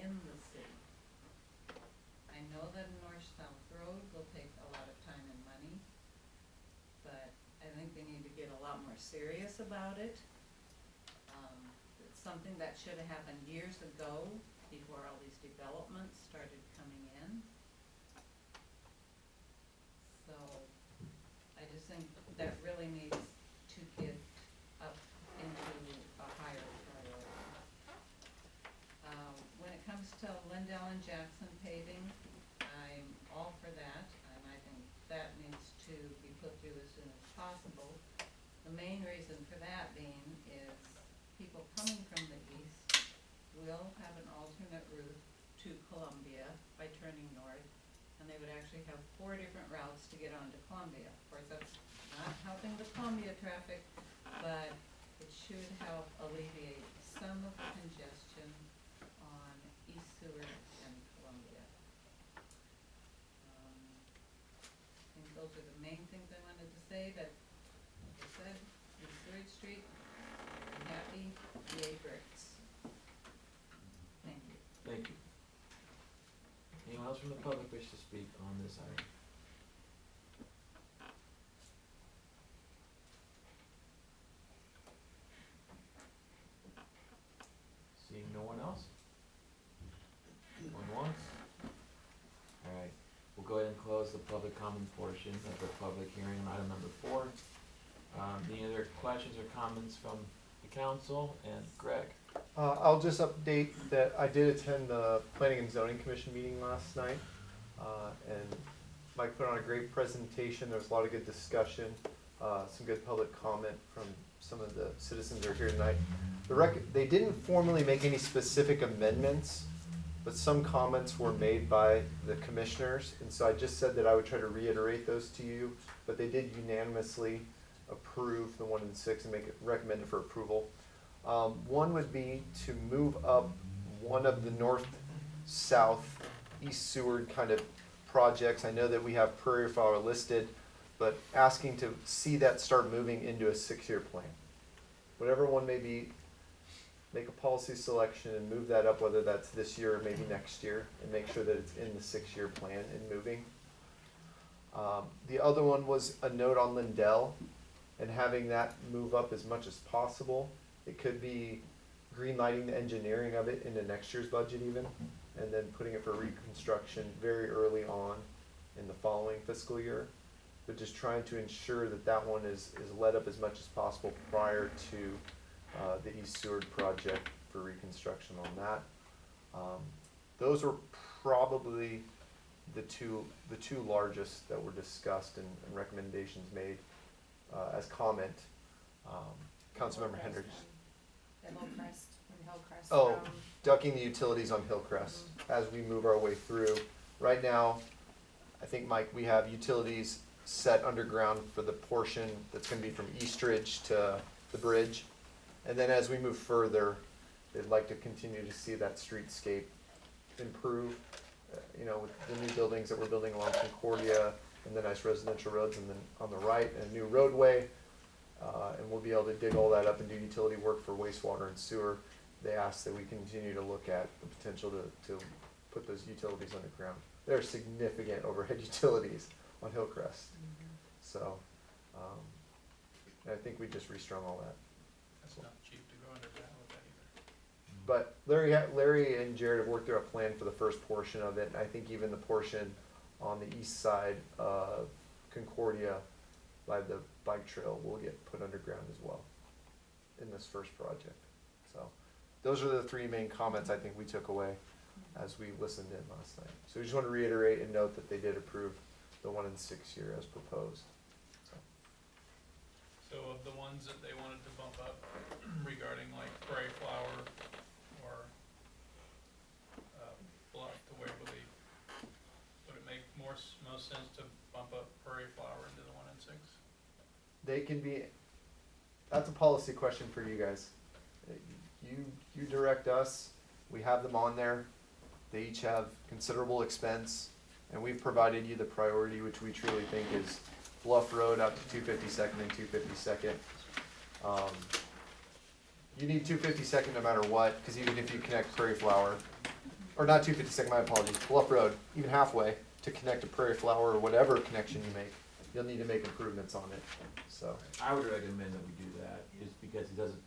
in the city. I know that a north-south road will take a lot of time and money, but I think they need to get a lot more serious about it. It's something that should have happened years ago, before all these developments started coming in. So, I just think that really needs to get up into a higher priority. When it comes to Lindell and Jackson paving, I'm all for that, and I think that needs to be put through as soon as possible. The main reason for that being is people coming from the east will have an alternate route to Columbia by turning north, and they would actually have 4 different routes to get onto Columbia. Of course, that's not helping the Columbia traffic, but it should help alleviate some of the congestion on East Seward and Columbia. I think those are the main things I wanted to say, but like I said, East Seward Street, very happy, yay bricks. Thank you. Thank you. Anyone else from the public wish to speak on this item? Seeing no one else? Going once? Alright, we'll go ahead and close the public comment portion of the public hearing on item number 4. Any other questions or comments from the council? And Greg? I'll just update that I did attend the Planning and Zoning Commission meeting last night, and Mike put on a great presentation. There was a lot of good discussion, some good public comment from some of the citizens who are here tonight. They didn't formally make any specific amendments, but some comments were made by the commissioners, and so I just said that I would try to reiterate those to you, but they did unanimously approve the 1 and 6 and recommend it for approval. One would be to move up one of the north-south East Seward kind of projects. I know that we have Prairie Flower listed, but asking to see that start moving into a 6-year plan. Whatever one may be, make a policy selection and move that up, whether that's this year or maybe next year, and make sure that it's in the 6-year plan and moving. The other one was a note on Lindell and having that move up as much as possible. It could be green lighting the engineering of it into next year's budget even, and then putting it for reconstruction very early on in the following fiscal year. But just trying to ensure that that one is led up as much as possible prior to the East Seward project for reconstruction on that. Those were probably the two largest that were discussed and recommendations made as comment. Councilmember Hendricks. The Hillcrest and Hillcrest. Oh, ducking the utilities on Hillcrest as we move our way through. Right now, I think, Mike, we have utilities set underground for the portion that's going to be from Eastridge to the bridge. And then as we move further, they'd like to continue to see that streetscape improve, with the new buildings that we're building along Concordia and the nice residential roads, and then on the right, a new roadway. And we'll be able to dig all that up and do utility work for wastewater and sewer. They asked that we continue to look at the potential to put those utilities underground. There are significant overhead utilities on Hillcrest. So I think we just restrung all that. That's not cheap to go underground with that either. But Larry and Jared have worked through a plan for the first portion of it, and I think even the portion on the east side of Concordia by the bike trail will get put underground as well in this first project. So those are the 3 main comments I think we took away as we listened in last night. So we just want to reiterate and note that they did approve the 1 and 6 year as proposed. So of the ones that they wanted to bump up regarding like Prairie Flower or Bluff to Waverly, would it make most sense to bump up Prairie Flower into the 1 and 6? They can be, that's a policy question for you guys. You direct us, we have them on there. They each have considerable expense, and we've provided you the priority, which we truly think is Bluff Road out to 252nd and 252nd. You need 252nd no matter what, because even if you connect Prairie Flower, or not 252nd, my apologies, Bluff Road, even halfway, to connect to Prairie Flower or whatever connection you make, you'll need to make improvements on it, so. I would recommend that we do that, just because it doesn't,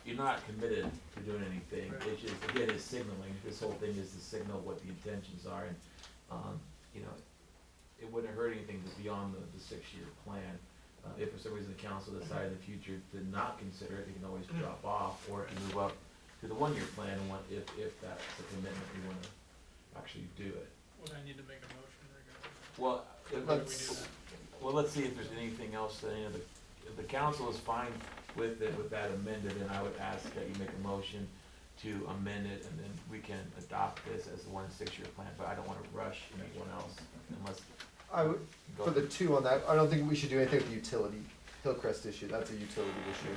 you're not committed to doing anything, Right. it's just, again, it's signaling, this whole thing is to signal what the intentions are, and, you know, it wouldn't hurt anything to beyond the 6-year plan. If for some reason the council decided in the future to not consider it, you can always drop off, or it can move up to the 1-year plan, and if that's the commitment we wanna actually do it. Would I need to make a motion regarding Well, that? Or do we do Let's- that? well, let's see if there's anything else that, if the council is fine with it, with that amended, then I would ask that you make a motion to amend it, and then we can adopt this as the 1 6-year plan, but I don't wanna rush anyone else unless. I would, go- for the 2 on that, I don't think we should do anything with the utility, Hillcrest issue, that's a utility issue.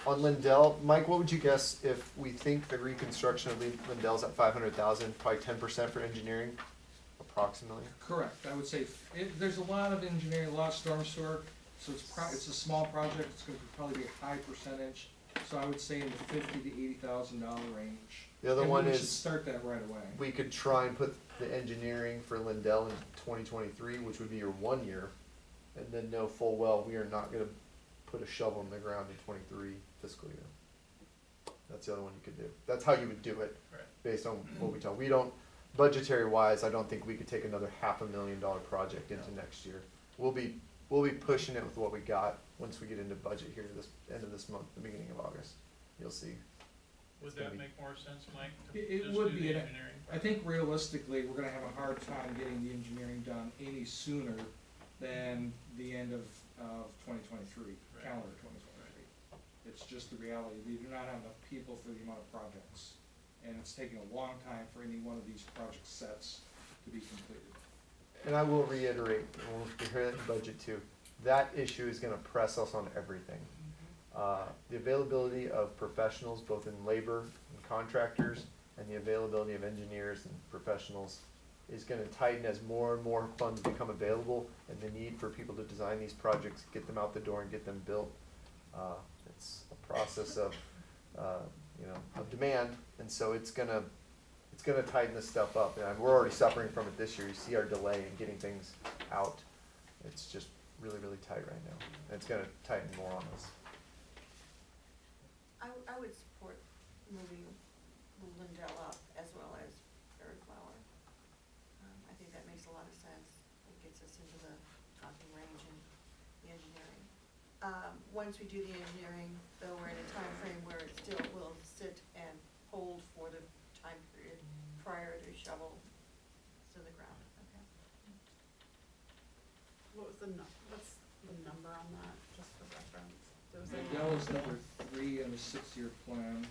On Lindell, Mike, what would you guess if we think the reconstruction of Lindell's at 500,000, probably 10% for engineering, approximately? Correct, I would say, there's a lot of engineering, a lot of storm sewer, so it's a small project, it's gonna probably be a high percentage, so I would say in the $50,000 to $80,000 range. The other And one we should is, start that right away. we could try and put the engineering for Lindell in 2023, which would be your 1 year, and then know full well, we are not gonna put a shovel in the ground in 23 fiscal year. That's the other one you could do. That's how you would do it, Right. based on what we tell. We don't, budgetary wise, I don't think we could take another $500,000 project into next year. We'll be pushing it with what we got once we get into budget here this end of this month, the beginning of August. You'll see. Would It's gonna that be- make more sense, Mike, to It just would do be, the and engineering? I think realistically, we're gonna have a hard time getting the engineering done any sooner than the end of 2023, Right. calendar 2023. It's just the reality, we do not have enough people for the amount of projects, and it's taking a long time for any one of these project sets to be completed. And I will reiterate, and we'll hear that in budget too, that issue is gonna press us on everything. The availability of professionals, both in labor and contractors, and the availability of engineers and professionals is gonna tighten as more and more funds become available, and the need for people to design these projects, get them out the door and get them built. It's a process of, of demand, and so it's gonna tighten this stuff up, and we're already suffering from it this year. You see our delay in getting things out. It's just really, really tight right now, and it's gonna tighten more on us. I would support moving Lindell up as well as Prairie Flower. I think that makes a lot of sense. It gets us into the talking range and the engineering. Once we do the engineering, though, we're in a time frame where it still will sit and hold for the time period prior to shovel to the ground, okay? What's the number on that, just for reference? There was a- Lindell is number 3 in the 6-year plan,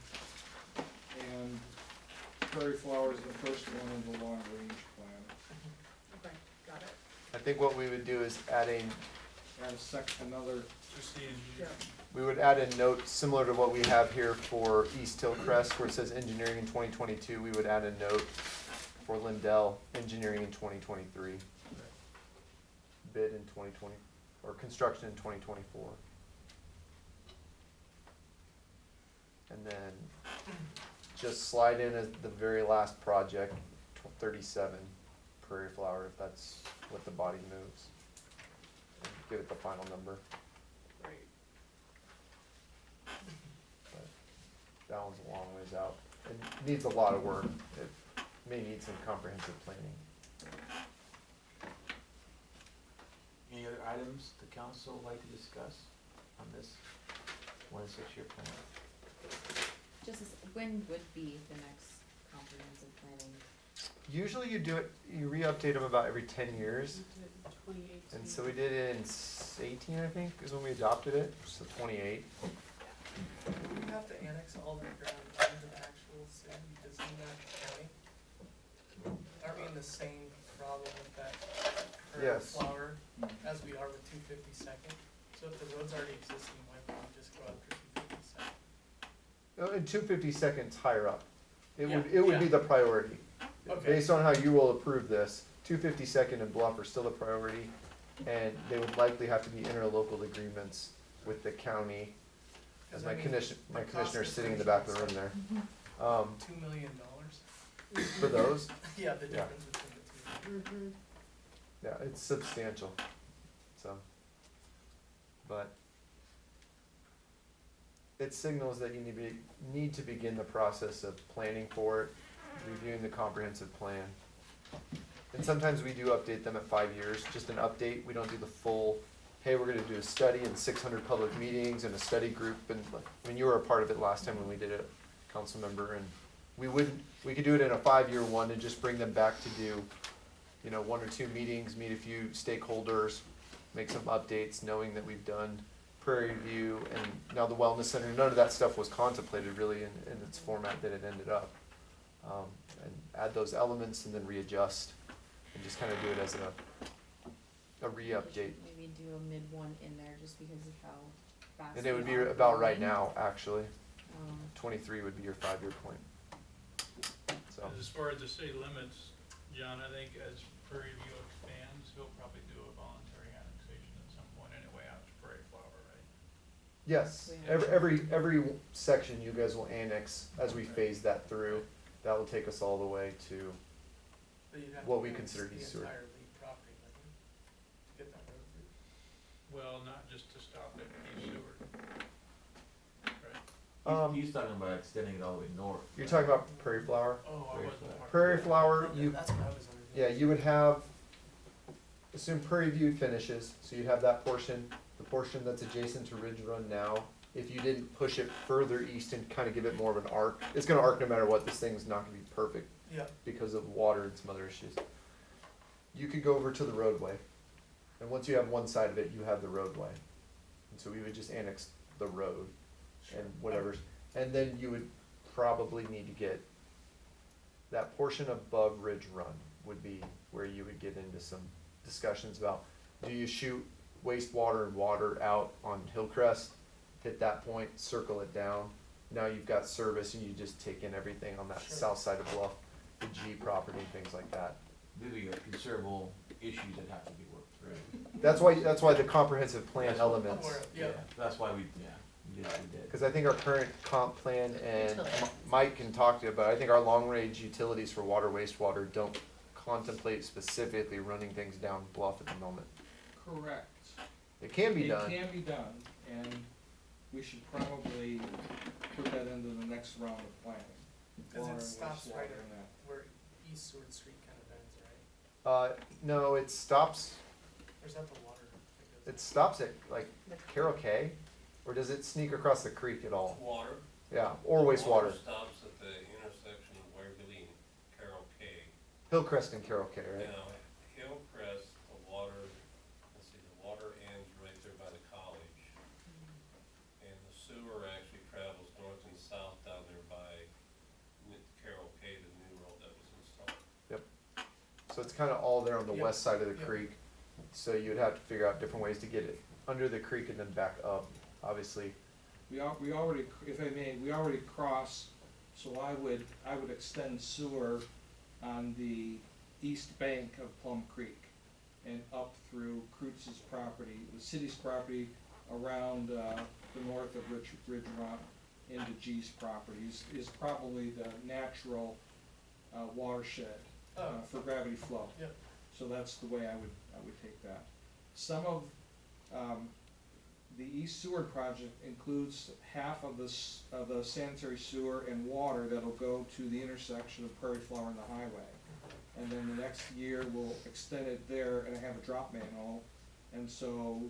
and Prairie Flower is the first one in the long-range plan. Okay, got it. I think what we would do is adding, And another, Just the engineering. Yeah. we would add a note similar to what we have here for East Hillcrest, where it says engineering in 2022, we would add a note for Lindell, engineering in 2023. Bid in 2020, or construction in 2024. And then just slide in as the very last project, 37 Prairie Flower, if that's what the body moves. And give it the final number, Great. but that one's a long ways out. It needs a lot of work. It may need some comprehensive planning. Any other items the council would like to discuss on this 1 6-year plan? When would be the next comprehensive planning? Usually you do it, you re-update them about every 10 years. We did 2018. And so we did it in 18, I think, is when we adopted it, so 28. We have to annex all the ground under the actual city, does that county? Are we in the same problem with that current Yes. flower as we are with 252nd? So if the road's already existing, why can't we just go after 252nd? And 252nd's higher up. It would Yeah, be yeah. the priority. Okay. Based on how you will approve this, 252nd and Bluff are still a priority, and they would likely have to be interlocal agreements with the county. As Does my that mean commissioner's cost sitting in the back of the room there. $2 million? For those, Yeah, the difference between the two. Mm-hmm. Yeah, it's substantial, so. But it signals that you need to begin the process of planning for it, reviewing the comprehensive plan. And sometimes we do update them at 5 years, just an update, we don't do the full, hey, we're gonna do a study and 600 public meetings and a study group, and, I mean, you were a part of it last time when we did it, council member, and we could do it in a 5-year one and just bring them back to do, 1 or 2 meetings, meet a few stakeholders, make some updates, knowing that we've done Prairie View and now the Wellness Center. None of that stuff was contemplated really in its format that it ended up. And add those elements and then readjust and just kind of do it as a re-update. Maybe do a mid one in there just because of how fast. And it would we be are about right growing. now, actually. Um, 23 would be your 5-year point. So, As far as the city limits, John, I think as Prairie View expands, he'll probably do a voluntary annexation at some point anyway out to Prairie Flower, right? yes, every section you guys will annex as we phase that through. That will take us all the way to, But you'd have What to we annex consider East Seward. The entire lead property, wouldn't you? To get that road through. Well, not just to stop at East Seward. Right? He's talking about extending it all the way north. you're talking about Prairie Flower? Oh, I Prairie wasn't Flower. part of Prairie that. Flower, Okay, you, that's what I was under. yeah, you would have, assume Prairie View finishes, so you have that portion, the portion that's adjacent to Ridge Run now. If you didn't push it further east and kind of give it more of an arc, it's gonna arc no matter what, this thing's not gonna be perfect Yeah, because of water and some other issues. You could go over to the roadway, and once you have one side of it, you have the roadway. And so we would just annex the road sure. and whatever's, and then you would probably need to get, that portion above Ridge Run would be where you would get into some discussions about, do you shoot wastewater and water out on Hillcrest? Hit that point, circle it down, now you've got service and you just take in everything on that Sure. south side of Bluff, the G property, things like that. Maybe considerable issues that have to be worked through. That's why the comprehensive plan That's- elements, Or- Yeah, That's why we did what we did. cause I think our current comp plan, and Utilities. Mike can talk to you, but I think our long-range utilities for water, wastewater don't contemplate specifically running things down Bluff at the moment. Correct. It can be done. It can be done, and we should probably put that into the next round of planning. cause Water it and stops wastewater right and that. at where East Seward Street kind of ends, right? No, it stops, Or is that the water? that goes- it stops at like Carroll K, or does it sneak across the creek at all? Water. Yeah, or wastewater. Water stops at the intersection of Waverly and Carroll K. Hillcrest and Carroll K, right? Now, Hillcrest, the water, let's see, the water ends right there by the college. And the sewer actually travels north and south down there by Carroll K, the new road that was installed. So it's kinda all there on the Yep, west side of the yep. creek. So you'd have to figure out different ways to get it under the creek and then back up, obviously. We already, if I may, we already cross, so I would extend sewer on the east bank of Plum Creek and up through Kreutz's property, the city's property around, the north of Ridge Run into G's properties is probably the natural, watershed, Oh. for gravity flow. Yep. So that's the way I would take that. Some of, the East Seward project includes half of the sanitary sewer and water that'll go to the intersection of Prairie Flower and the highway. And then the next year, we'll extend it there and have a drop manhole. And so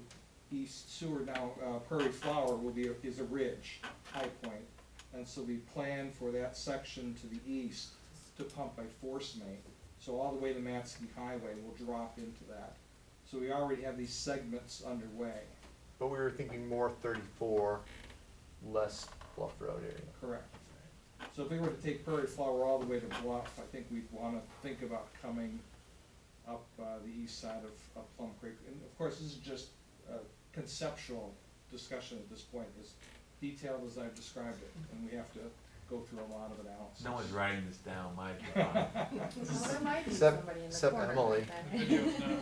East Seward now, Prairie Flower is a ridge, high point. And so we plan for that section to the east to pump by force main. So all the way to Matsky Highway will drop into that. So we already have these segments underway. But we were thinking more 34, less Bluff Road area. Correct. So if we were to take Prairie Flower all the way to Bluff, I think we'd wanna think about coming up, the east side of Plum Creek. And of course, this is just a conceptual discussion at this point, as detailed as I've described it, and we have to go through a lot of analysis. No one's writing this down, Mike. Well, there might be Except- somebody in the except corner. Emily. Video's not-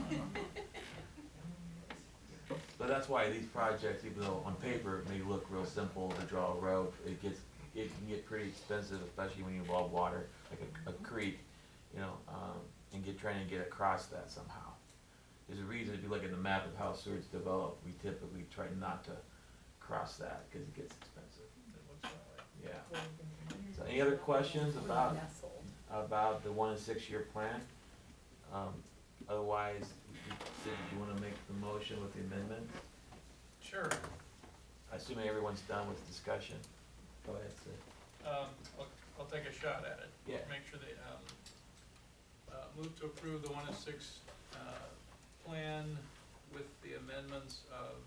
But that's why these projects, even though on paper it may look real simple to draw a road, it can get pretty expensive, especially when you involve water, like a creek. You know, trying to get across that somehow. There's a reason, if you look at the map of how Seward's developed, we typically try not to cross that, cause it gets expensive, It looks that way. yeah. So any other questions about the 1 and 6 year plan? Otherwise, Sid, do you wanna make the motion with the amendment? Sure. Assuming everyone's done with discussion. Go ahead, Sid. I'll take a shot at it. Yeah. Make sure they, move to approve the 1 and 6, plan with the amendments of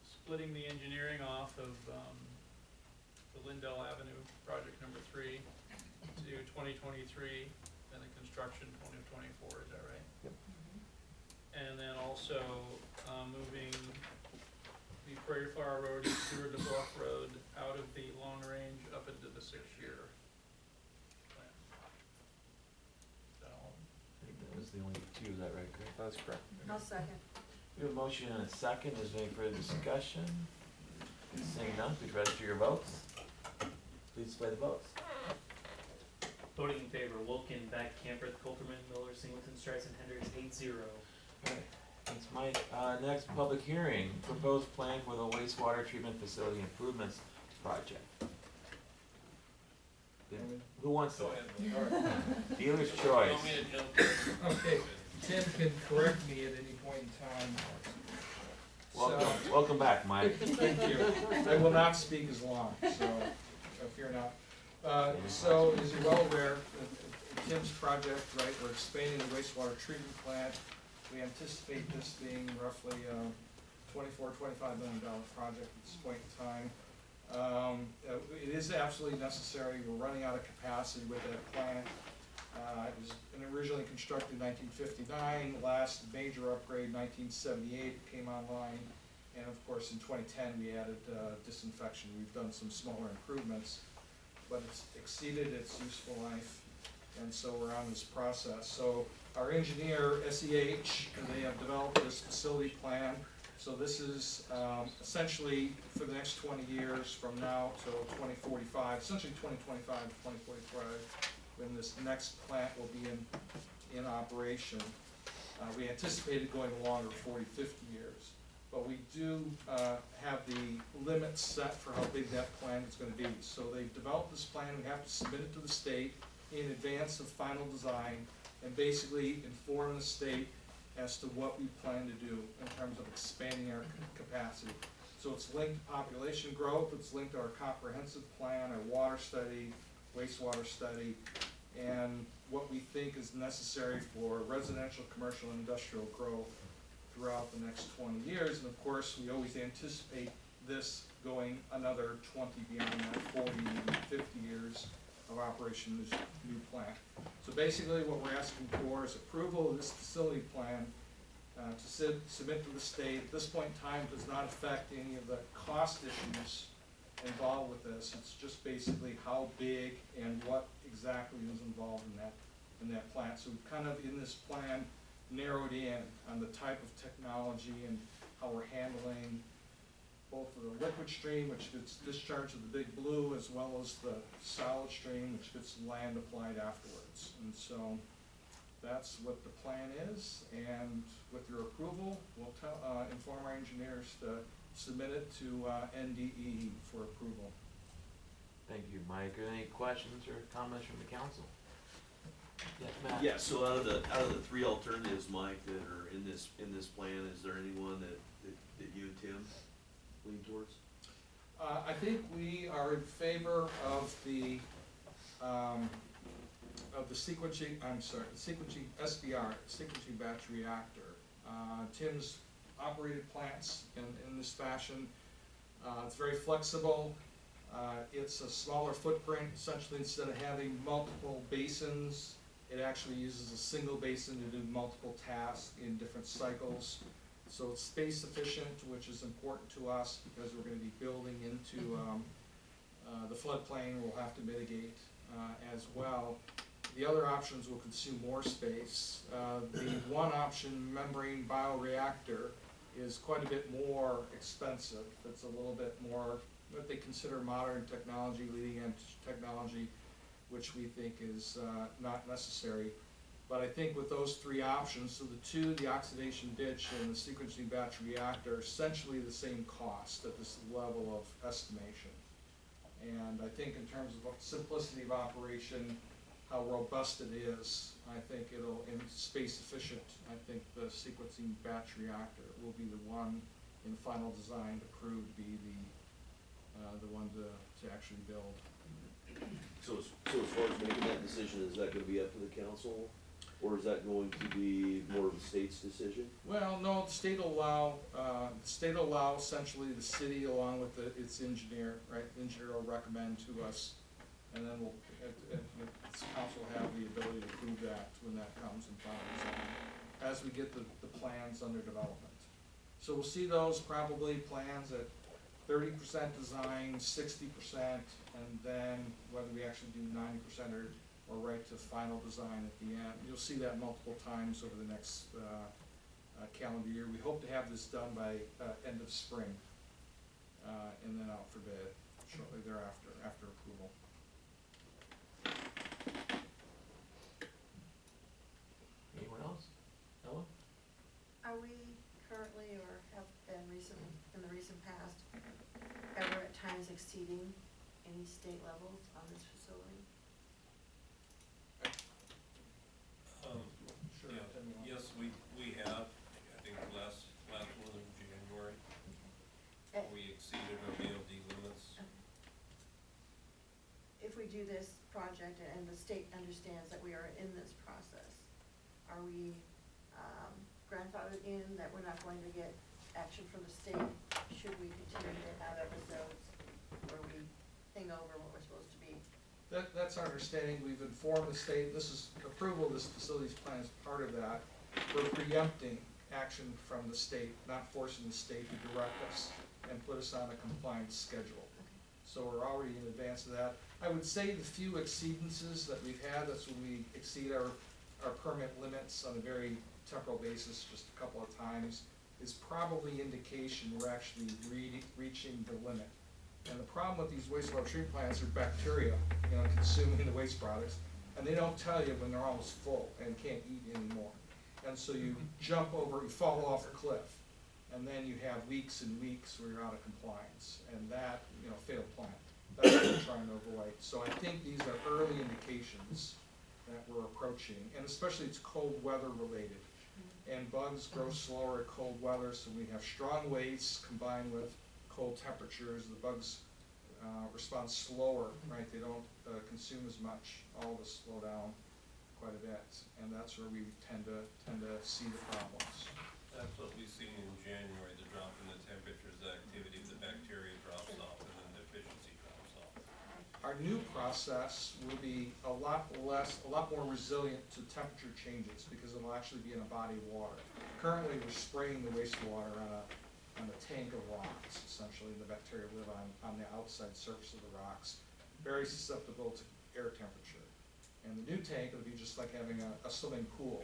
splitting the engineering off of, the Lindell Avenue, project number 3, to 2023, and the construction 2024, is that right? Yep. And then also, moving the Prairie Flower Road and Seward to Bluff Road out of the long range up into the 6-year plan. Is that all? I think that was the only two, is that right, Craig? That's correct. I'll second. We have a motion and a second, is there any further discussion? Seeing none, please register your votes. Please display the votes. Voting in favor, Wilkin, Beck, Camper, Coulterman, Miller, Singleton, Streisand, Hendricks, 8-0. Alright, thanks Mike. Next, public hearing, proposed plan for the wastewater treatment facility improvements project. Who wants Go to? ahead. Dealer's You choice. want me to jump in? Okay, Tim can correct me at any point in time. Welcome back, Mike. Thank you. I will not speak as long, so fear not. So, as you're well aware, Tim's project, right, we're expanding the wastewater treatment plant. We anticipate this being roughly a $25 million project at this point in time. It is absolutely necessary. We're running out of capacity with that plant. It was originally constructed in 1959, last major upgrade 1978 came online, and of course in 2010 we added disinfection. We've done some smaller improvements, but it's exceeded its useful life, and so we're on this process. So our engineer, SEH, and they have developed this facility plan. So this is essentially for the next 20 years from now till 2045, essentially 2025 to 2045. When this next plant will be in operation. We anticipated going longer, 40, 50 years. But we do have the limits set for how big that plant is gonna be. So they've developed this plan, we have to submit it to the state in advance of final design and basically inform the state as to what we plan to do in terms of expanding our capacity. So it's linked to population growth, it's linked to our comprehensive plan, our water study, wastewater study, and what we think is necessary for residential, commercial, and industrial growth throughout the next 20 years. And of course, we always anticipate this going another 20 beyond that, 40, maybe 50 years of operation of this new plant. So basically what we're asking for is approval of this facility plan to submit to the state. At this point in time, it does not affect any of the cost issues involved with this. It's just basically how big and what exactly is involved in that plant. So we've kind of in this plan narrowed in on the type of technology and how we're handling both the liquid stream, which gets discharged to the big blue, as well as the solid stream, which gets land applied afterwards. And so that's what the plan is, and with your approval, we'll inform our engineers to submit it to NDE for approval. Thank you, Mike. Are there any questions or comments from the council? Yes, Matt? Yeah, so out of the three alternatives, Mike, that are in this plan, is there anyone that you and Tim lean towards? I think we are in favor of the sequencing, sequencing SBR, sequencing batch reactor. Tim's operated plants in this fashion. It's very flexible. It's a smaller footprint. Essentially, instead of having multiple basins, it actually uses a single basin to do multiple tasks in different cycles. So it's space efficient, which is important to us because we're going to be building into the floodplain. We'll have to mitigate as well. The other options will consume more space. The one option, membrane bioreactor, is quite a bit more expensive. It's a little bit more what they consider modern technology, leading edge technology, which we think is not necessary. But I think with those three options, so the two, the oxidation ditch and the sequencing batch reactor, are essentially the same cost at this level of estimation. And I think in terms of simplicity of operation, how robust it is, I think it'll, and space efficient, I think the sequencing batch reactor will be the one in final design to prove to be the one to actually build. So as far as making that decision, is that gonna be up to the council, or is that going to be more of the state's decision? Well, no, the state will allow essentially the city along with its engineer, right? The engineer will recommend to us, and then we'll, the council will have the ability to prove that when that comes in final design, as we get the plans under development. So we'll see those probably plans at 30% design, 60%, and then whether we actually do 90% or right to final design at the end. You'll see that multiple times over the next calendar year. We hope to have this done by end of spring, and then out for bid shortly thereafter, after approval. Anyone else? Ellen? Are we currently, or have been recently, in the recent past, ever at times exceeding any state levels on this facility? Sure. Yeah, Tim, you want- yes, we have, I think the last one in January, we exceeded our BOD limits. If we do this project and the state understands that we are in this process, are we grandfathered in, that we're not going to get action from the state? Should we continue to have episodes where we hang over what we're supposed to be? That's our understanding. We've informed the state, this is approval of this facilities plan is part of that. We're preempting action from the state, not forcing the state to direct us and put us on a compliance schedule. So we're already in advance of that. I would say the few exceedances that we've had, that's when we exceed our permit limits on a very temporal basis, just a couple of times, is probably indication we're actually reaching the limit. And the problem with these wastewater treatment plants are bacteria, consuming the waste products, and they don't tell you when they're almost full and can't eat anymore. And so you jump over, you fall off a cliff, and then you have weeks and weeks where you're out of compliance, and that, failed plant. That's what we're trying to avoid. So I think these are early indications that we're approaching, and especially it's cold weather related. And bugs grow slower at cold weather, so we have strong wastes combined with cold temperatures. The bugs respond slower, right? They don't consume as much. All of us slow down quite a bit, and that's where we tend to see the problems. That's what we've seen in January, the drop in the temperatures, the activity, the bacteria drops off, and then the efficiency drops off. Our new process will be a lot more resilient to temperature changes because it'll actually be in a body of water. Currently, we're spraying the wastewater on a tank of rocks, essentially. The bacteria live on the outside surface of the rocks, very susceptible to air temperature. And the new tank will be just like having a swimming pool.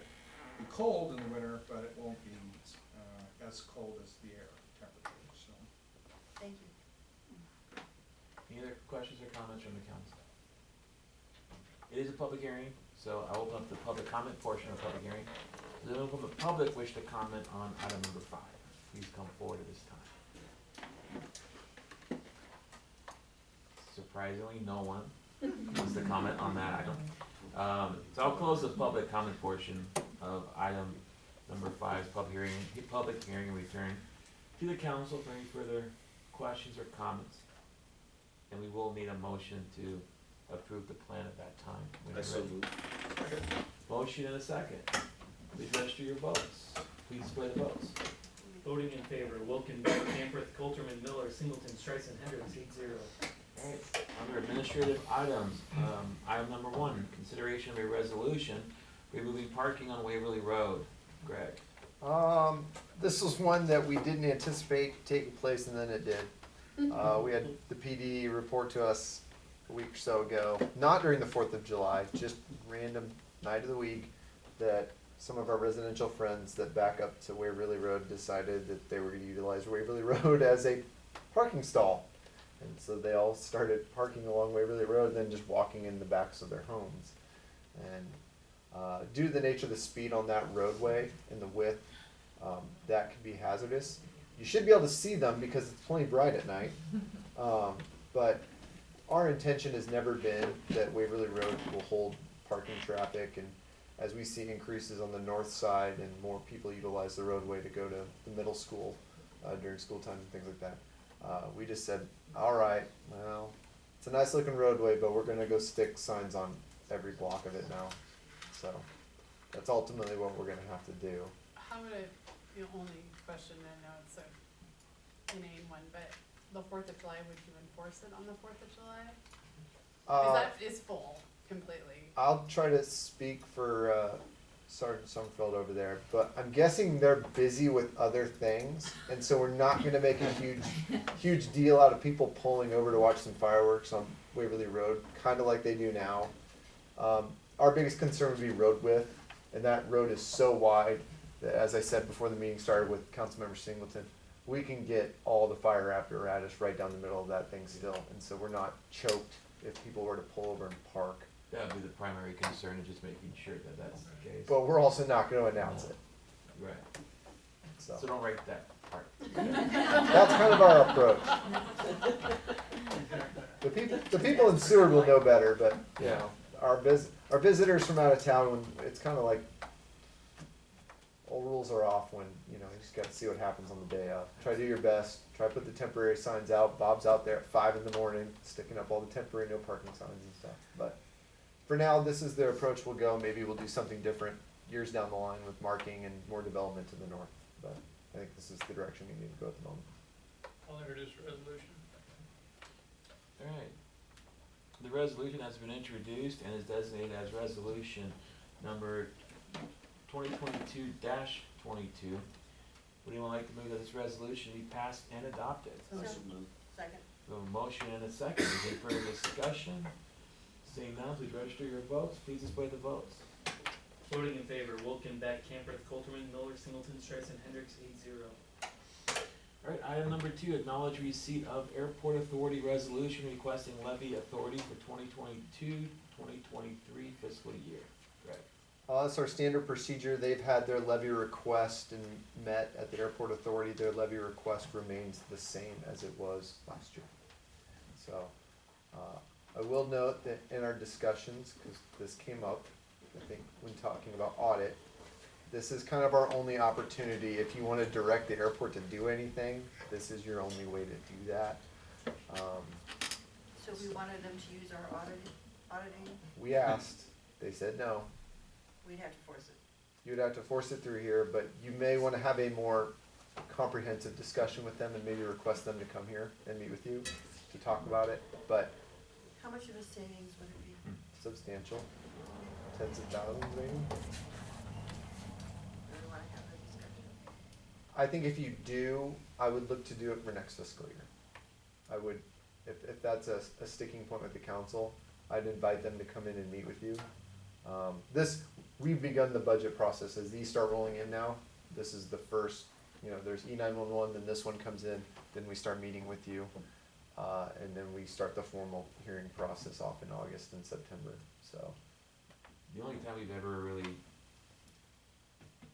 It'll be cold in the winter, but it won't be as cold as the air temperature. So. Thank you. Any other questions or comments from the council? It is a public hearing, so I will open up the public comment portion of the public hearing. Does anyone from the public wish to comment on item number 5? Please come forward at this time. Surprisingly, no one wants to comment on that item. So I'll close the public comment portion of item number 5's public hearing and return to the council for any further questions or comments. And we will need a motion to approve the plan at that time. when I you're so ready. move. Motion and a second. Please register your votes. Please display the votes. Voting in favor, Wilken, Beck, Camperth, Coulterman, Miller, Singleton, Streisand, Hendricks, 8-0. Alright, under administrative items, item number 1, consideration of a resolution removing parking on Waverly Road. Greg. This was one that we didn't anticipate taking place, and then it did. We had the PD report to us a week or so ago, not during the 4th of July, just random night of the week, that some of our residential friends that back up to Waverly Road decided that they were going to utilize Waverly Road as a parking stall. And so they all started parking along Waverly Road and then just walking in the backs of their homes. And Due to the nature of the speed on that roadway and the width, that can be hazardous. You should be able to see them because it's plenty bright at night. But our intention has never been that Waverly Road will hold parking traffic, and as we see increases on the north side and more people utilize the roadway to go to the middle school during school time and things like that, we just said, all right, well, it's a nice looking roadway, but we're gonna go stick signs on every block of it now. So that's ultimately what we're gonna have to do. How would I, the only question, I know it's a inane one, but the 4th of July, would you enforce it on the 4th of July? Cause that is full completely. I'll try to speak for Sergeant Summerfield over there, but I'm guessing they're busy with other things, and so we're not gonna make a huge deal out of people pulling over to watch some fireworks on Waverly Road, kinda like they do now. Our biggest concern would be road width, and that road is so wide that, as I said before the meeting started with Councilmember Singleton, we can get all the fire apparatus right down the middle of that thing still, and so we're not choked if people were to pull over and park. That would be the primary concern, is just making sure that that's the case. But we're also not gonna announce it, Right, so. so don't write that part. That's kind of our approach. The people in Seward will know better, but, you know, our visitors from out of town, when, it's kinda like, all rules are off when, you know, you just gotta see what happens on the day of. Try to do your best, try to put the temporary signs out. Bob's out there at 5 in the morning, sticking up all the temporary no parking signs and stuff, but for now, this is the approach we'll go. Maybe we'll do something different years down the line with marking and more development to the north, but I think this is the direction we need to go at the moment. I'll introduce the resolution. Alright. The resolution has been introduced and is designated as resolution number 2022-22. Would anyone like to move that this resolution be passed and adopted? So moved. Second. We have a motion and a second. Is there further discussion? Seeing none, please register your votes. Please display the votes. Voting in favor, Wilken, Beck, Camperth, Colterman, Miller, Singleton, Streisand, Hendricks, 8-0. Alright, item number 2, acknowledge receipt of Airport Authority resolution requesting levy authority for 2022-2023 fiscal year. Right. That's our standard procedure. They've had their levy request and met at the Airport Authority. Their levy request remains the same as it was last year. So, I will note that in our discussions, because this came up, I think, when talking about audit, this is kind of our only opportunity. If you want to direct the airport to do anything, this is your only way to do that. So we wanted them to use our auditing, We asked, they said no. we'd have to force it. You'd have to force it through here, but you may want to have a more comprehensive discussion with them and maybe request them to come here and meet with you to talk about it, but How much of a savings would it be? substantial, tens of thousands maybe. Do we wanna have a discussion? I think if you do, I would look to do it for next fiscal year. I would, if that's a sticking point with the council, I'd invite them to come in and meet with you. We've begun the budget process. As these start rolling in now, this is the first, there's E911, then this one comes in, then we start meeting with you. And then we start the formal hearing process off in August and September, so. The only time we've ever really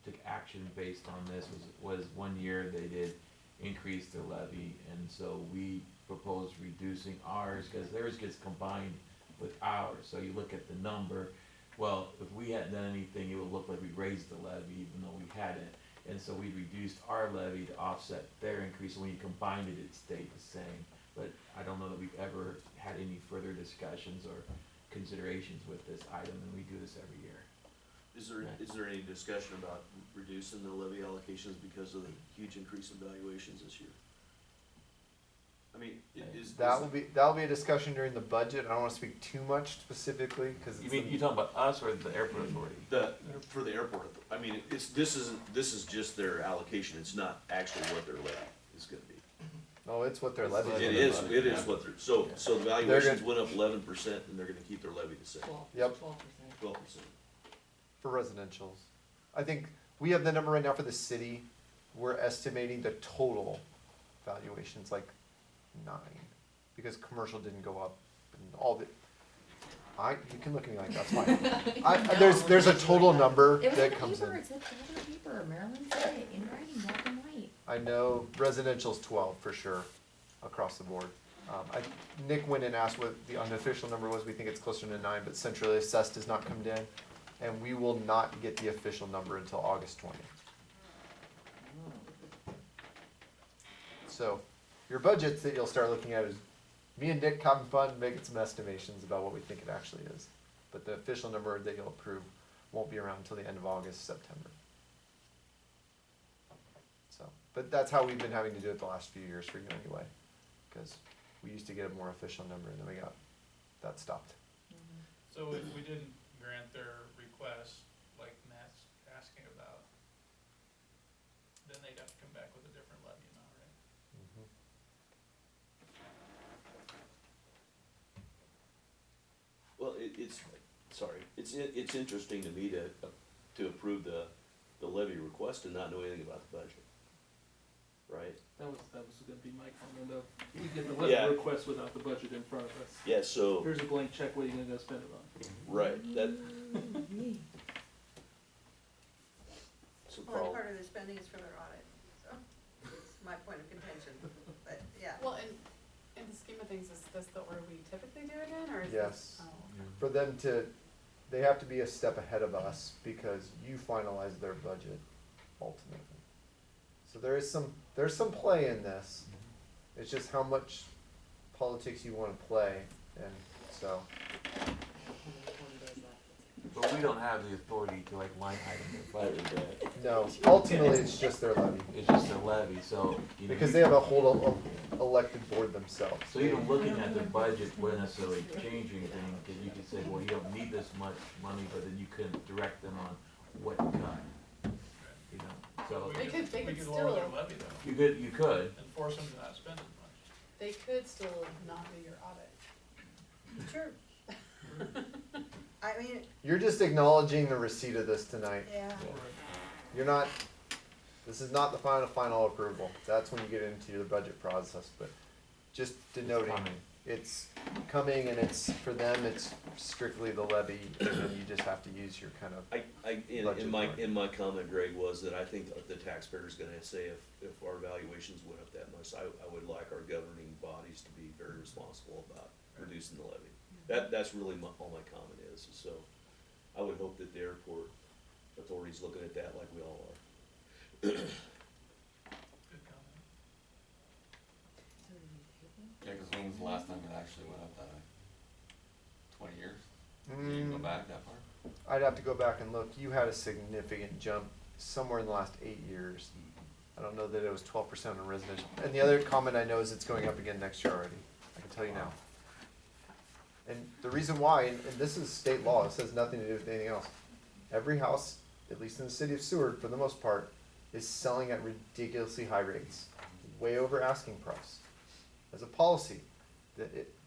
took action based on this was 1 year they did increase their levy, and so we proposed reducing ours, cause theirs gets combined with ours, so you look at the number, well, if we hadn't done anything, it would look like we raised the levy even though we hadn't, and so we reduced our levy to offset their increase, and when you combined it, it stayed the same. But I don't know that we've ever had any further discussions or considerations with this item, and we do this every year. Is there any discussion about reducing the levy allocations because of the huge increase in valuations this year? I mean, That'll be a discussion during the budget. I don't wanna speak too much specifically, cause You mean, you talking about us or the airport authority? for the airport, I mean, this is just their allocation, it's not actually what their levy is gonna be. oh, it's what their levy It is. is what they're, so the valuations went up 11% and they're gonna keep their levy the same, Yep, 12%. for residential's. I think we have the number right now for the city. We're estimating the total valuation's like 9, because commercial didn't go up and all the, You can look at me like that's fine. There's a total number It was in that the comes paper, in. it said in the paper, Maryland said it in writing, black and white. I know residential's 12 for sure, across the board. Nick went and asked what the unofficial number was, we think it's closer to 9, but centrally assessed has not come in, and we will not get the official number until August 20th. So, your budgets that you'll start looking at is me and Nick having fun making some estimations about what we think it actually is. But the official number that you'll approve won't be around until the end of August, September. So, but that's how we've been having to do it the last few years for you anyway, because we used to get a more official number and then we got that stopped. So if we didn't grant their request, like Matt's asking about, then they'd have to come back with a different levy amount, right? Well, it's interesting to me to approve the levy request and not know anything about the budget, right? That was gonna be my comment of, we get the Yeah. levy request without the budget in front of us. Yeah, so, Here's a blank check, what are you gonna go spend it on? right, so Well, and Carl, part of the spending is for their audit, so it's my point of contention, but yeah. Well, in the scheme of things, is this the order we typically do it in, or is Yes. this? Oh, okay. For them to, they have to be a step ahead of us because you finalize their budget ultimately. So there's some play in this. It's just how much politics you wanna play, and so. But we don't have the authority to like line item their budget. No, ultimately, it's just their levy, It's just a levy, so, you know. because they have a whole elected board themselves. So even looking at the budget wouldn't necessarily change anything, because you could say, well, you don't need this much money, but then you couldn't direct them on what to cut. You know, so, They could We could still- lower their levy though, you could, and force them to not spend as much. They could still not do your audit. Sure. I mean, You're just acknowledging the receipt of this tonight. yeah, You're not, this is not the final approval. That's when you get into the budget process, but just denoting, coming. it's coming and it's, for them, it's strictly the levy, and then you just have to use your kind of, Budget in line. my comment, Greg, was that I think the taxpayer's gonna say if our valuations went up that much, I would like our governing bodies to be very responsible about reducing the levy. That's really all my comment is, so I would hope that the airport authority's looking at that like we all are. Good comment. Yeah, cause when was the last time it actually went up that high? 20 years? You can go back that far? I'd have to go back and look. You had a significant jump somewhere in the last 8 years. I don't know that it was 12% on residential. And the other comment I know is it's going up again next year already. I can tell you now. And the reason why, and this is state law, it has nothing to do with anything else. Every house, at least in the city of Seward, for the most part, is selling at ridiculously high rates, way over asking price. As a policy,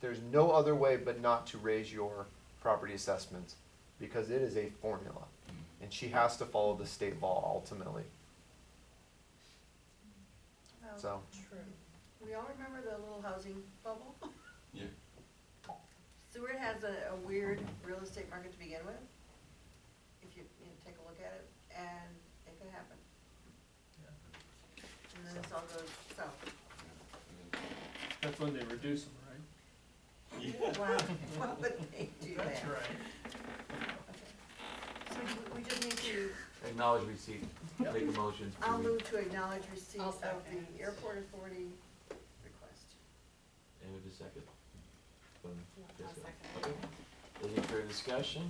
there's no other way but not to raise your property assessments, because it is a formula, and she has to follow the state law ultimately. well, So, True. we all remember the little housing bubble. Yeah. Seward has a weird real estate market to begin with, if you take a look at it, and it could happen. And then this all goes south. That's when they reduce them, right? Wow, why would they do that? That's right. So we just need to, acknowledge receipt, make a motion. I'll move to acknowledge receipt I'll of second the it. airport authority request. And with a second. From I'll Jessica. second. Okay. Any further discussion?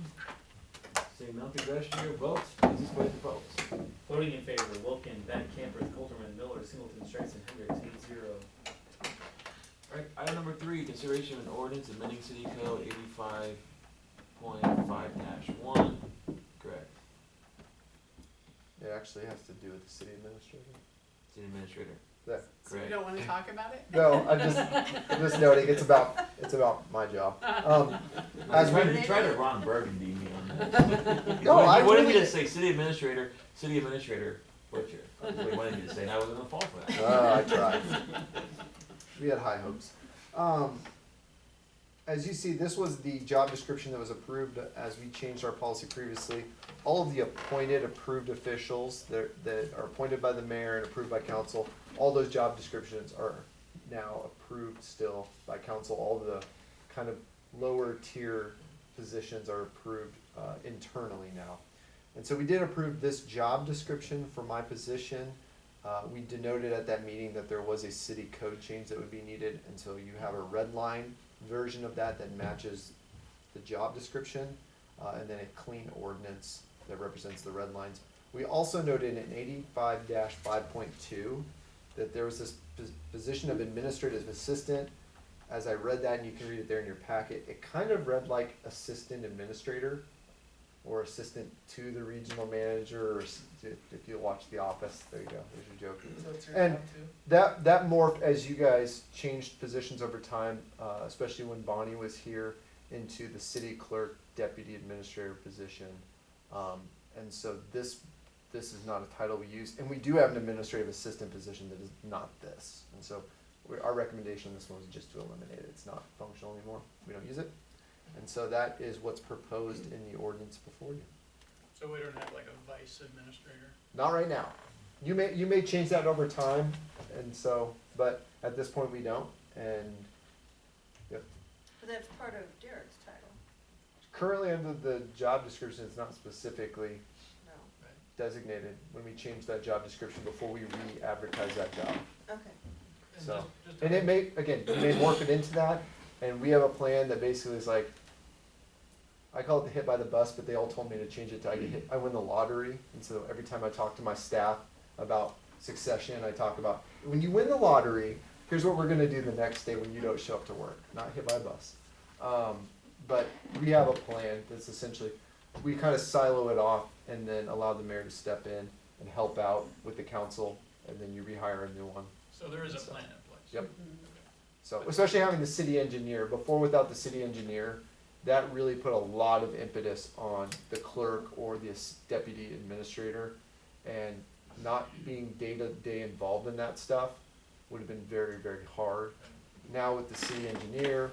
Seeing none, congratulations on your votes, please display the votes. Voting in favor, Wilkin, Beck, Camper, Coulterman, Miller, Singleton, Strice, and Hendricks, 8-0. Alright, item number 3, consideration of an ordinance amending city code 85.5-1, correct, it actually has to do with the city administrator. city administrator, That, So you correct. don't wanna talk about it? no, I'm just noting, it's about my job. As You tried to Ron Burgundy me on that. No, I You wanted me really- to say city administrator, butcher, that's what you wanted me to say, and I wasn't gonna fall for that. I tried. We had high hopes. as you see, this was the job description that was approved as we changed our policy previously. All of the appointed, approved officials that are appointed by the mayor and approved by council, all those job descriptions are now approved still by council. All the kind of lower tier positions are approved internally now. And so we did approve this job description for my position. We denoted at that meeting that there was a city code change that would be needed, and so you have a red line version of that that matches the job description, and then a clean ordinance that represents the red lines. We also noted in 85-5.2 that there was this position of administrative assistant. As I read that, and you can read it there in your packet, it kind of read like assistant administrator or assistant to the regional manager, or if you watch The Office, there you go, there's your joke. So it's your And job too? that morphed as you guys changed positions over time, especially when Bonnie was here, into the city clerk deputy administrator position. And so this is not a title we use, and we do have an administrative assistant position that is not this. And so our recommendation on this one was just to eliminate it. It's not functional anymore. We don't use it. And so that is what's proposed in the ordinance before you. So we don't have like a vice administrator? Not right now. You may change that over time, and so, but at this point we don't, and, yep. But that's part of Derek's title, Currently under the job description, it's not specifically no, designated when we change that job description before we re-advertise that job. okay. And So, just and it may, again, you may morph it into that, and we have a plan that basically is like, I call it the hit by the bus, but they all told me to change it to I win the lottery, and so every time I talk to my staff about succession, I talk about, when you win the lottery, here's what we're gonna do the next day when you don't show up to work, not hit by a bus. But we have a plan that's essentially, we kind of silo it off and then allow the mayor to step in and help out with the council, and then you rehire a new one. So there is a plan in place? Yep. So, especially having the city engineer, before without the city engineer, that really put a lot of impetus on the clerk or the deputy administrator, and not being day-to-day involved in that stuff would have been very, very hard. Now with the city engineer,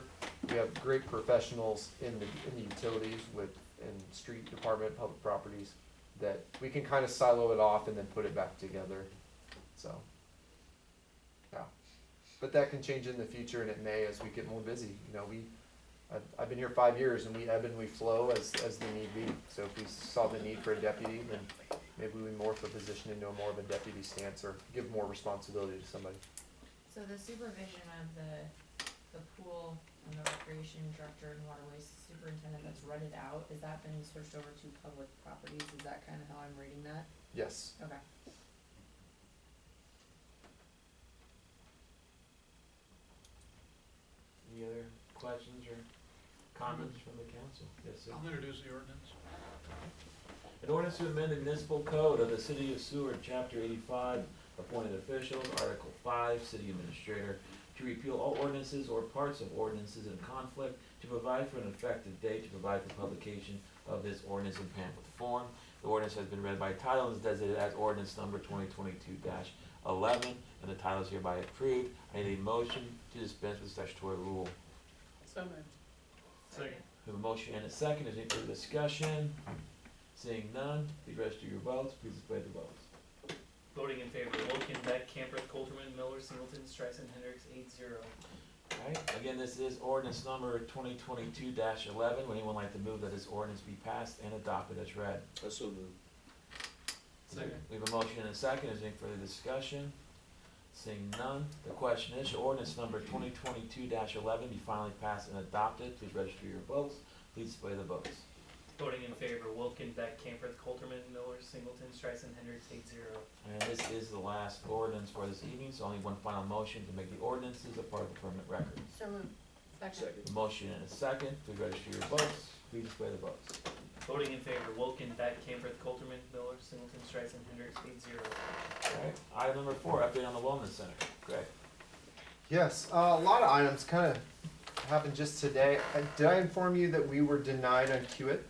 we have great professionals in the utilities in street department, public properties, that we can kind of silo it off and then put it back together, so. Yeah, but that can change in the future, and it may as we get more busy, you know, I've been here 5 years, and we ebb and we flow as the need be. So if we saw the need for a deputy, then maybe we morph a position into more of a deputy stance, or give more responsibility to somebody. So the supervision of the pool and the recreation director and waterways superintendent that's rented out, is that been switched over to public properties? Is that kind of how I'm reading that? Yes. Okay. Any other questions or comments from the council? Yes, sir. I'll introduce the ordinance. An ordinance to amend the municipal code of the city of Seward, chapter 85, appointed officials, article 5, city administrator, to repeal all ordinances or parts of ordinances in conflict, to provide for an effective date, to provide for publication of this ordinance in pamphlet form. The ordinance has been read by title and is designated as ordinance number 2022-11, and the title is hereby approved. I need a motion to dispense with statutory rule. So moved. Second. We have a motion and a second. Is there any further discussion? Seeing none, please register your votes. Please display the votes. Voting in favor, Wilken, Beck, Camper, Colterman, Miller, Singleton, Streisand, Hendricks, 8-0. Alright, again, this is ordinance number 2022-11. Would anyone like to move that this ordinance be passed and adopted as read? I so move. Second. We have a motion and a second. Is there any further discussion? Seeing none, the question is, shall ordinance number 2022-11 be finally passed and adopted? Please register your votes. Please display the votes. Voting in favor, Wilken, Beck, Camper, Colterman, Miller, Singleton, Streisand, Hendricks, 8-0. And this is the last ordinance for this evening, so only one final motion to make the ordinances a part of the permanent record. So moved. Second. A motion and a second. Please register your votes. Please display the votes. Voting in favor, Wilken, Beck, Camper, Colterman, Miller, Singleton, Streisand, Hendricks, 8-0. Alright, item number 4, update on the wellness center. Greg. Yes, a lot of items kind of happened just today. Did I inform you that we were denied on Hewitt?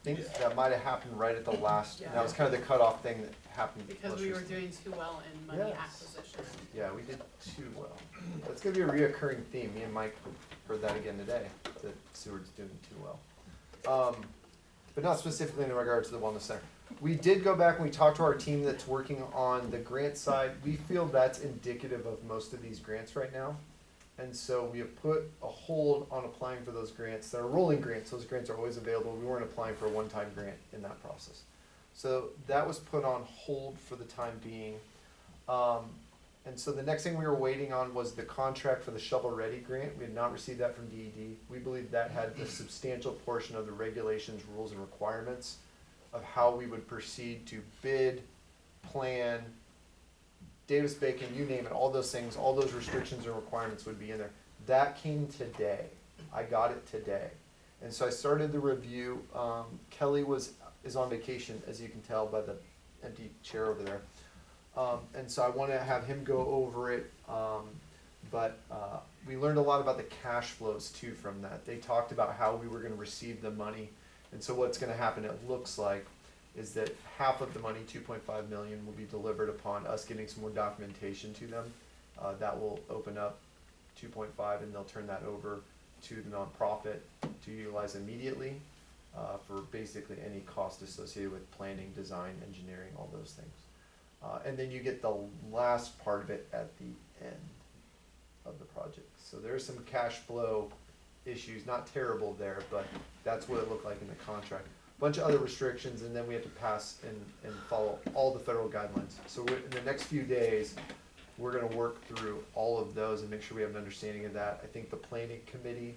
I think that might have happened right at the last, Yeah. that was kind of the cutoff thing that happened. Because most we were recently. doing too well in money Yes. acquisition. Yeah, we did too well. That's gonna be a reoccurring theme. Me and Mike heard that again today, that Seward's doing too well. But not specifically in regards to the wellness center. We did go back and we talked to our team that's working on the grant side. We feel that's indicative of most of these grants right now. And so we have put a hold on applying for those grants. They're rolling grants. Those grants are always available. We weren't applying for a one-time grant in that process. So that was put on hold for the time being. And so the next thing we were waiting on was the contract for the shovel-ready grant. We had not received that from DED. We believe that had a substantial portion of the regulations, rules, and requirements of how we would proceed to bid, plan, Davis-Bacon, you name it, all those things, all those restrictions and requirements would be in there. That came today. I got it today. And so I started the review. Kelly is on vacation, as you can tell by the empty chair over there. And so I want to have him go over it, but we learned a lot about the cash flows too from that. They talked about how we were going to receive the money, and so what's going to happen, it looks like, is that half of the money, 2.5 million, will be delivered upon us getting some more documentation to them. That will open up 2.5, and they'll turn that over to the nonprofit to utilize immediately for basically any cost associated with planning, design, engineering, all those things. And then you get the last part of it at the end of the project. So there's some cash flow issues, not terrible there, but that's what it looked like in the contract. Bunch of other restrictions, and then we have to pass and follow all the federal guidelines. So in the next few days, we're gonna work through all of those and make sure we have an understanding of that. I think the planning committee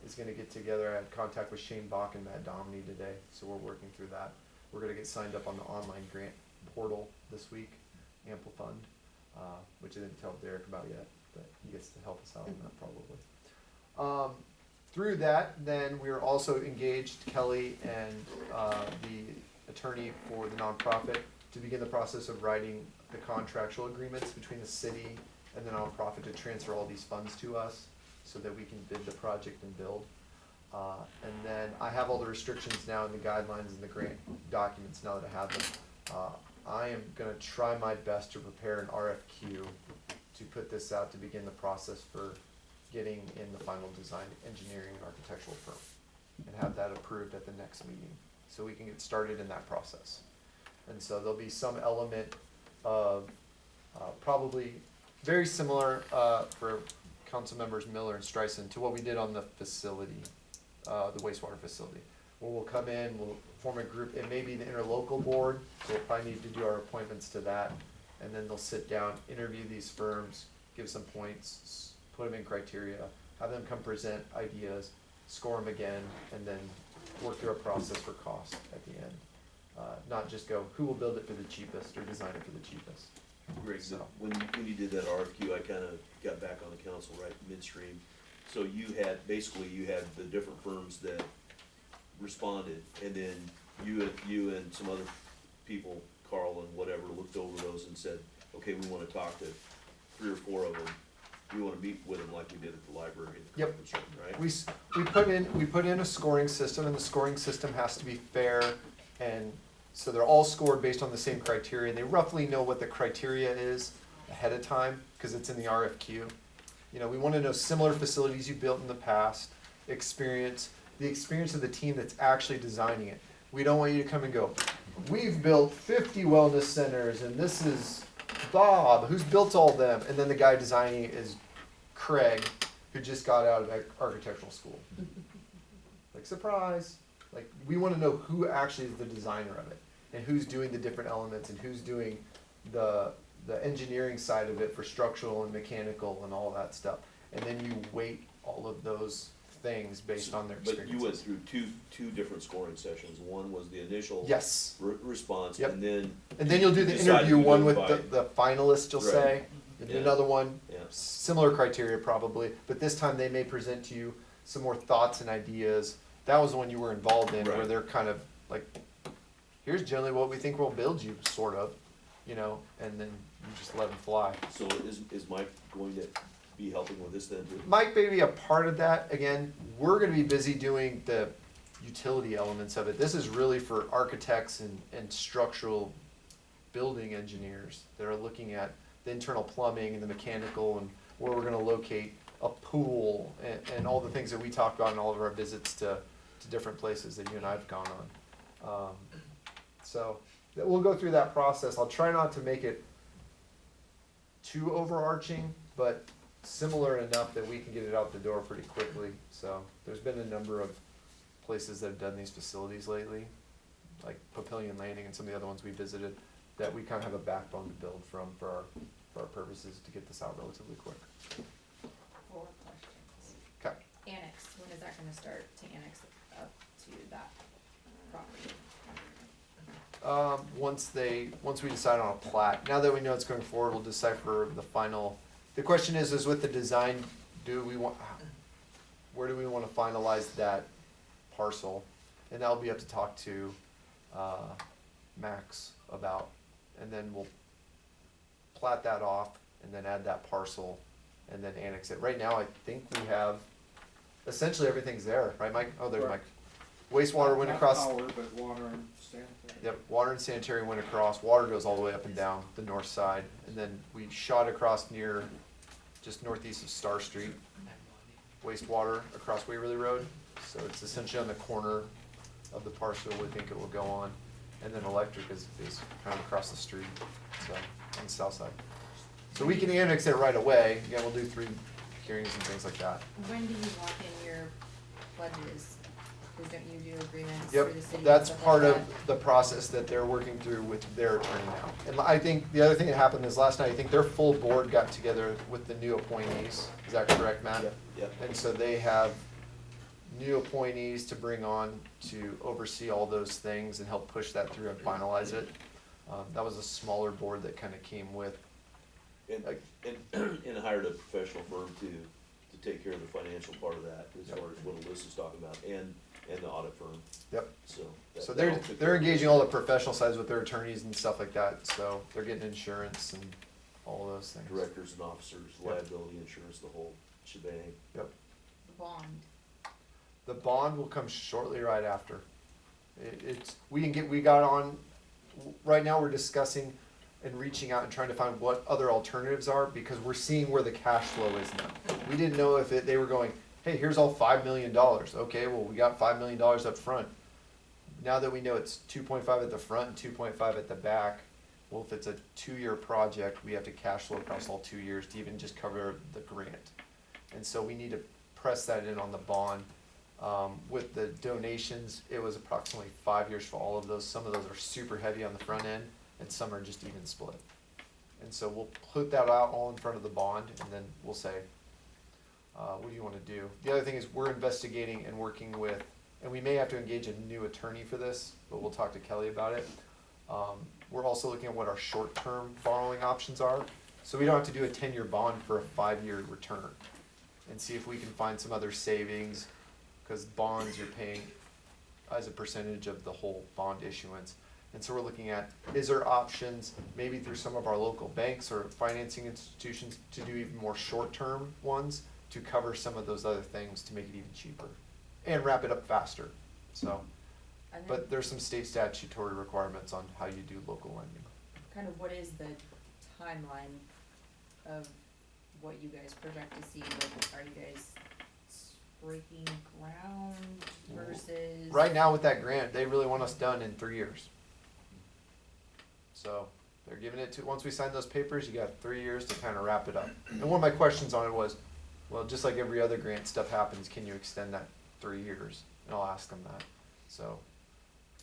is gonna get together. I had contact with Shane Bach and Matt Dominy today, so we're working through that. We're gonna get signed up on the online grant portal this week, Ample Fund, which I didn't tell Derek about yet, but he gets to help us out on that probably. Through that, then we are also engaged, Kelly and the attorney for the nonprofit, to begin the process of writing the contractual agreements between the city and the nonprofit to transfer all these funds to us so that we can bid the project and build. And then I have all the restrictions now and the guidelines and the grant documents now that I have them. I am gonna try my best to prepare an RFQ to put this out to begin the process for getting in the final design, engineering, and architectural firm, and have that approved at the next meeting, so we can get started in that process. And so there'll be some element of, probably very similar, for council members Miller and Streisand, to what we did on the facility, the wastewater facility, where we'll come in, we'll form a group, it may be the interlocal board, so we'll probably need to do our appointments to that, and then they'll sit down, interview these firms, give some points, put them in criteria, have them come present ideas, score them again, and then work through a process for cost at the end. Not just go, who will build it for the cheapest or design it for the cheapest. Greg, So. when you did that RFQ, I kinda got back on the council right midstream. So you had the different firms that responded, and then you and some other people, Carl and whatever, looked over those and said, okay, we wanna talk to 3 or 4 of them. We wanna meet with them like we did at the library and the Yep. conference room, right? We put in a scoring system, and the scoring system has to be fair, and so they're all scored based on the same criteria. They roughly know what the criteria is ahead of time, because it's in the RFQ. You know, we wanna know similar facilities you built in the past, the experience of the team that's actually designing it. We don't want you to come and go, we've built 50 wellness centers, and this is Bob, who's built all them, and then the guy designing it is Craig, who just got out of architectural school. Like, surprise. Like, we want to know who actually is the designer of it, and who's doing the different elements, and who's doing the engineering side of it for structural and mechanical and all that stuff. And then you weight all of those things based on their experiences. But you went through two different scoring sessions. One was the initial Yes. response, Yep. and then And then you'll do the decide interview who to one with invite. the finalists, you'll Right. say. And Yeah. another one, Yeah. similar criteria probably, but this time they may present to you some more thoughts and ideas. That was the one you were involved in, where Right. they're kind of like, here's generally what we think we'll build you, sort of, you know, and then you just let them fly. So is Mike going to be helping with this then too? Mike may be a part of that. Again, we're gonna be busy doing the utility elements of it. This is really for architects and structural building engineers that are looking at the internal plumbing and the mechanical and where we're gonna locate a pool and all the things that we talk about in all of our visits to different places that you and I have gone on. So we'll go through that process. I'll try not to make it too overarching, but similar enough that we can get it out the door pretty quickly. So there's been a number of places that have done these facilities lately, like Papillion Landing and some of the other ones we visited, that we kind of have a backbone to build from for our purposes to get this out relatively quick. 4 questions. Okay. Annex, when is that gonna start to annex up to that property? Once we decide on a plat, now that we know it's going forward, we'll decipher the final. The question is with the design, where do we want to finalize that parcel? And that'll be up to talk to, Max about, and then we'll plat that off and then add that parcel and then annex it. Right now, I think we have, essentially everything's there, right, Mike? Oh, there's Mike. Wastewater went across. Not power, but water and sanitary. Yep, water and sanitary went across, water goes all the way up and down the north side, and then we shot across near, just northeast of Star Street. Wastewater across Waverly Road, so it's essentially on the corner of the parcel we think it will go on. And then electric is kind of across the street, so, on the south side. So we can annex it right away, again, we'll do 3 hearings and things like that. When do you lock in your pledges? Cause don't you do agreements through Yep, the city? and that's stuff part like of the process that they're working through with their attorney now. And I think the other thing that happened is last night, I think their full board got together with the new appointees, is that correct, Matt? Yep. And so they have new appointees to bring on to oversee all those things and help push that through and finalize it. That was a smaller board that kind of came with. And hired a professional firm to take care of the financial part of that, as Yep. far as what Alyssa's talking about, and the audit firm, Yep. so. So that all took care they're of it. engaging all the professional sides with their attorneys and stuff like that, so they're getting insurance and all of those things. Directors and officers, liability insurance, the whole shebang. Yep. The bond. The bond will come shortly right after. We got on, right now we're discussing and reaching out and trying to find what other alternatives are, because we're seeing where the cash flow is now. We didn't know if they were going, hey, here's all $5 million. Okay, well, we got $5 million up front. Now that we know it's 2.5 at the front and 2.5 at the back, well, if it's a 2-year project, we have to cash flow across all 2 years to even just cover the grant. And so we need to press that in on the bond. With the donations, it was approximately 5 years for all of those. Some of those are super heavy on the front end, and some are just even split. And so we'll put that out all in front of the bond, and then we'll say, what do you want to do? The other thing is we're investigating and working with, and we may have to engage a new attorney for this, but we'll talk to Kelly about it. We're also looking at what our short-term borrowing options are. So we don't have to do a 10-year bond for a 5-year return, and see if we can find some other savings, because bonds you're paying as a percentage of the whole bond issuance. And so we're looking at, is there options, maybe through some of our local banks or financing institutions, to do even more short-term ones to cover some of those other things to make it even cheaper and wrap it up faster. So, And then but there's some state statutory requirements on how you do local lending. kind of what is the timeline of what you guys project to see? Like, are you guys breaking ground versus? Right now with that grant, they really want us done in 3 years. So they're giving it to, once we sign those papers, you got 3 years to kind of wrap it up. And one of my questions on it was, well, just like every other grant stuff happens, can you extend that 3 years? And I'll ask them that. So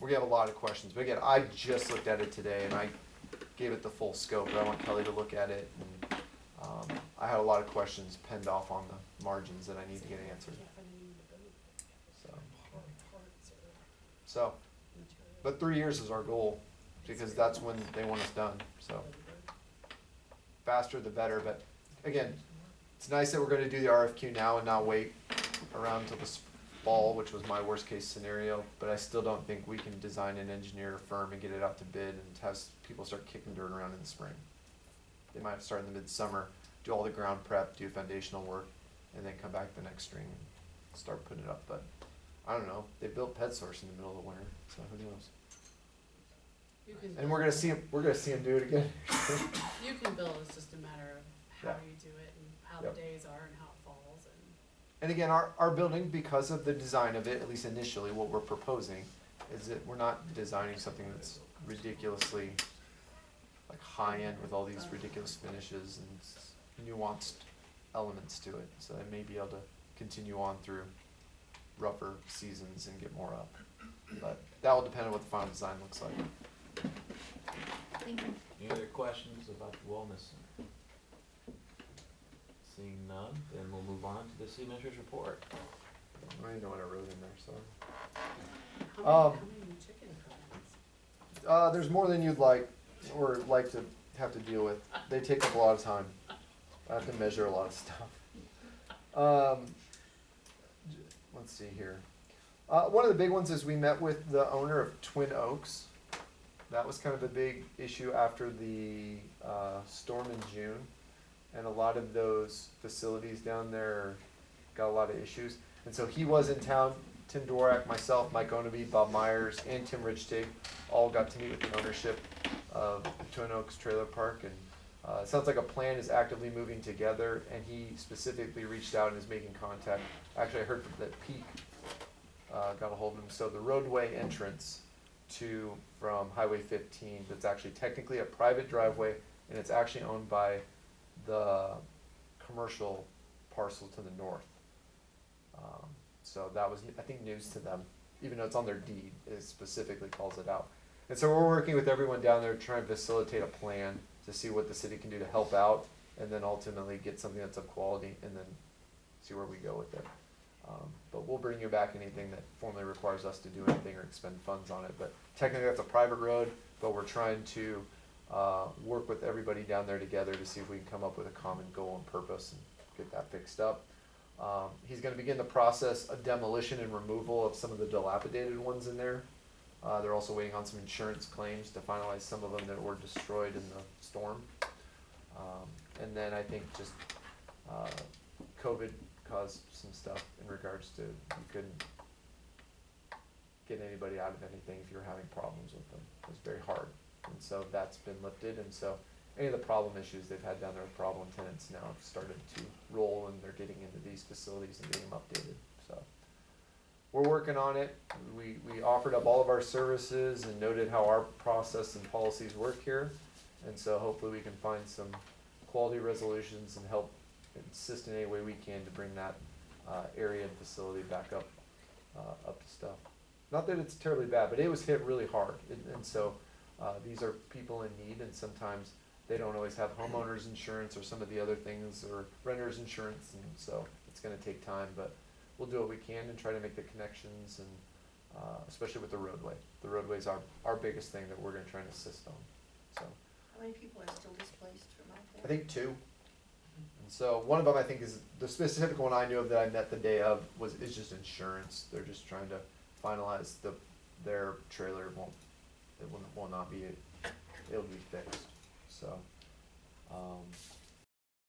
we have a lot of questions. But again, I just looked at it today and I gave it the full scope, but I want Kelly to look at it. And I had a lot of questions penned off on the margins that I need to get answered. So, but 3 years is our goal, because that's when they want us done, so. Faster the better, but again, it's nice that we're gonna do the RFQ now and not wait around till this fall, which was my worst case scenario, but I still don't think we can design and engineer a firm and get it out to bid and have people start kicking dirt around in the spring. They might start in the midsummer, do all the ground prep, do foundational work, and then come back the next spring and start putting it up, but I don't know, they built PetSource in the middle of the winter, so who knows? You can And we're gonna see him do it again. You can bill, it's just a matter of how Yeah. you do it and how Yep. the days are and how it falls. And again, our building, because of the design of it, at least initially, what we're proposing, is that we're not designing something that's ridiculously like high-end with all these ridiculous finishes and nuanced elements to it. So they may be able to continue on through rougher seasons and get more up. But that will depend on what the final design looks like. Thank you. Any other questions about the wellness center? Seeing none, then we'll move on to the city manager's report. I don't even know what I wrote in there, so. How many chicken comments? There's more than you'd like, or like to have to deal with. They take up a lot of time. I have to measure a lot of stuff. Let's see here. One of the big ones is we met with the owner of Twin Oaks. That was kind of a big issue after the storm in June. And a lot of those facilities down there got a lot of issues. And so he was in town. Tim Dworak, myself, Mike Onaby, Bob Myers, and Tim Richtig all got to meet with the ownership of Twin Oaks Trailer Park. And it sounds like a plan is actively moving together, and he specifically reached out and is making contact. Actually, I heard that Peak got a hold of him. So the roadway entrance from Highway 15, that's actually technically a private driveway, and it's actually owned by the commercial parcel to the north. So that was, I think, news to them, even though it's on their deed, it specifically calls it out. And so we're working with everyone down there trying to facilitate a plan to see what the city can do to help out, and then ultimately get something that's of quality, and then see where we go with it. But we'll bring you back anything that formally requires us to do anything or expend funds on it. But technically that's a private road, but we're trying to work with everybody down there together to see if we can come up with a common goal and purpose and get that fixed up. He's gonna begin the process of demolition and removal of some of the dilapidated ones in there. They're also waiting on some insurance claims to finalize some of them that were destroyed in the storm. And then I think just COVID caused some stuff in regards to you couldn't get anybody out of anything if you were having problems with them. It was very hard. And so that's been lifted, and so any of the problem issues they've had down there with problem tenants now have started to roll, and they're getting into these facilities and getting them updated. So we're working on it. We offered up all of our services and noted how our process and policies work here, and so hopefully we can find some quality resolutions and help assist in any way we can to bring that area and facility back up to stuff. Not that it's terribly bad, but it was hit really hard, and so these are people in need, and sometimes they don't always have homeowners insurance or some of the other things, or renters insurance, and so it's gonna take time, but we'll do what we can and try to make the connections, and especially with the roadway. The roadway's our biggest thing that we're gonna try and assist on, so. How many people are still displaced from out there? I think 2. And so one of them, I think, is the specific one I knew of that I met the day of is just insurance. They're just trying to finalize their trailer will not be, it'll be fixed. So,